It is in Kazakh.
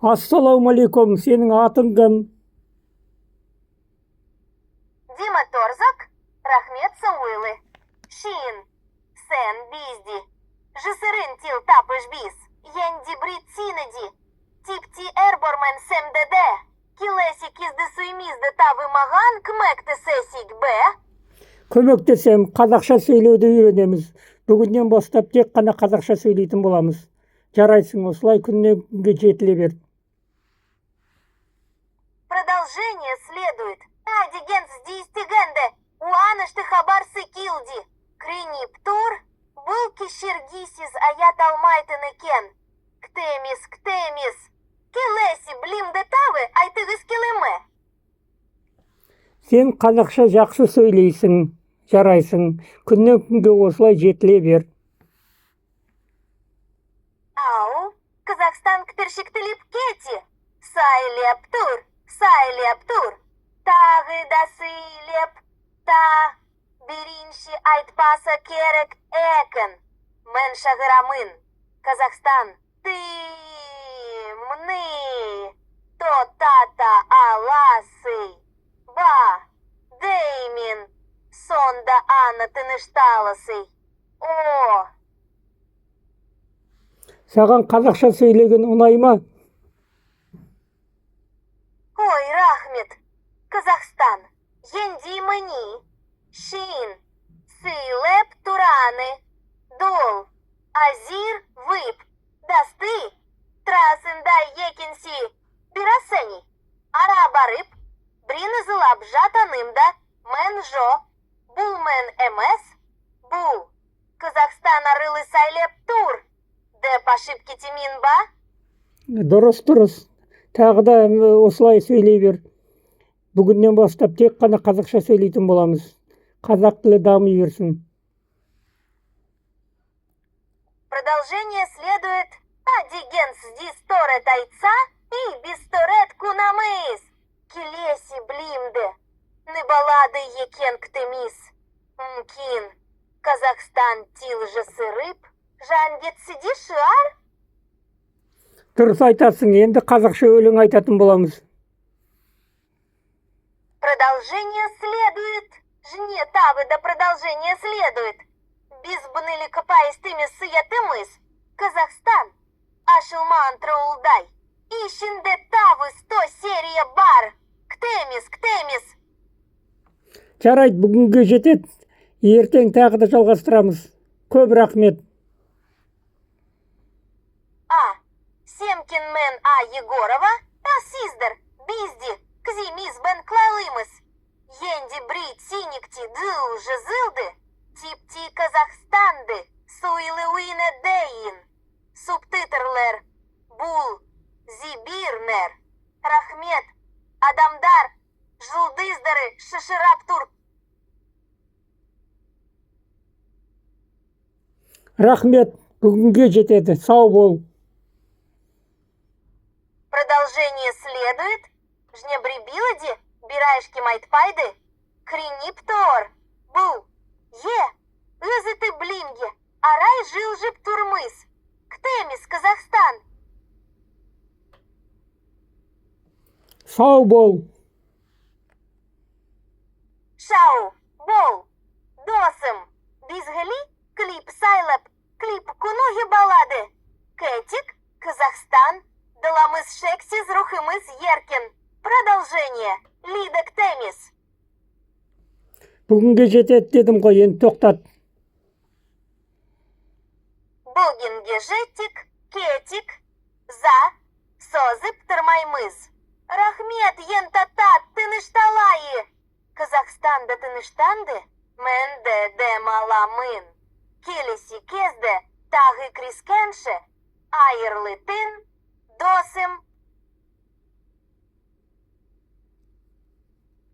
Ассалаумалейкум, сенің атың кім? Дима Торзак, рахмет сауылы. Шин, сен bizdi. Жысырын тил тапыш біз. Янди брит синади. Типти эрбормен семдеде. Килеси кизді суймизді тавы маған кмекті сесик бе. Көмектесем, қазақша сөйлеуді үйренеміз. Бүгіннен бастап тек қана қазақша сөйлейтін боламыз. Жарайсың, осылай күннен-күнге жетіле бер. Продолжение следует. Адигенс дистигенде. Уанышты хабарсы килди. Криниптур. Булки шергисиз аят алмайтын екен. Ктемис. Келеси блимде тавы айтығыз келеме. Сен қазақша жақсы сөйлейсің, жарайсың. Күннен-күнге осылай жетіле бер. Ау, Казахстан ктершіктіліп кеті. Сайлептур. Тағы да сыйлеп, та. Бірінші айтпаса керек екен. Мен шағырамын. Казахстан, ты, мны, то тата аласы. Ба, деймин, сонда ана тынышталасы. О! Саған қазақша сөйлеген ұнай ма? Ой, рахмет. Казахстан, енди мені. Шин, силеп тураны. Дол, азир вып. Дасты, трасында екенси. Бирасени, арабарып. Бринызылап жатанымда мен жо. Бұл мен эмес. Бұл. Казахстан арылы сайлеп тур. Деп ошибки тимин ба? Дұрыс. Тағы да осылай сөйлей бер. Бүгіннен бастап тек қана қазақша сөйлейтін боламыз. Қазақ тілі дами берсін. Продолжение следует. Адигенс дисторет айца и бисторет кунамыс. Келеси блимде. Ныбалады екен ктемис. Мкин. Казахстан тилжы сырып. Жангет сиди шар? Дұрыс айтасың, енді қазақша өлең айтатын боламыз. Продолжение следует. Жне тавы да продолжение следует. Бизбыныли капаистыми сыятымыз. Казахстан. Ашылман траулдай. Ишинде тавы 100 серия бар. Ктемис. Жарайды, бүгінге жетеді. Ертең тағы да жалғастырамыз. Көп рахмет. Семкин мен Егорова. Сиздер. Bizdi. Кзимиз бен клалымыз. Енди брит синикти дыл жызылды. Типти Казахстанды. Суйлы уйне дейін. Субтитрлер. Бул. Зибирнер. Рахмет. Адамдар. Жылдыздары шышырап тур. Рахмет, бүгінге жетеді. Сау бол. Продолжение следует. Жнебрибилади. Бираешки майтпайды. Криниптор. Бу. Өзі ты блимге. Арай жил жып турмыс. Ктемис, Казахстан. Сау бол. Шау. Бол. Досым. Бизгали. Клип сайлап. Клип кунуги балады. Кэтик. Казахстан. Даламыз шексиз рухымыз еркен. Продолжение. Лида Ктемис. Бүгінге жетеді дедім ғой, енді тоқтат. Бүгінге жетік, кетик, за, созып тұрмаймыз. Рахмет, ентатат, тынышталайы. Казахстанда тыныштанды, менде демаламын. Келесі кезді, тағы крискенші, айырлы тын, досым,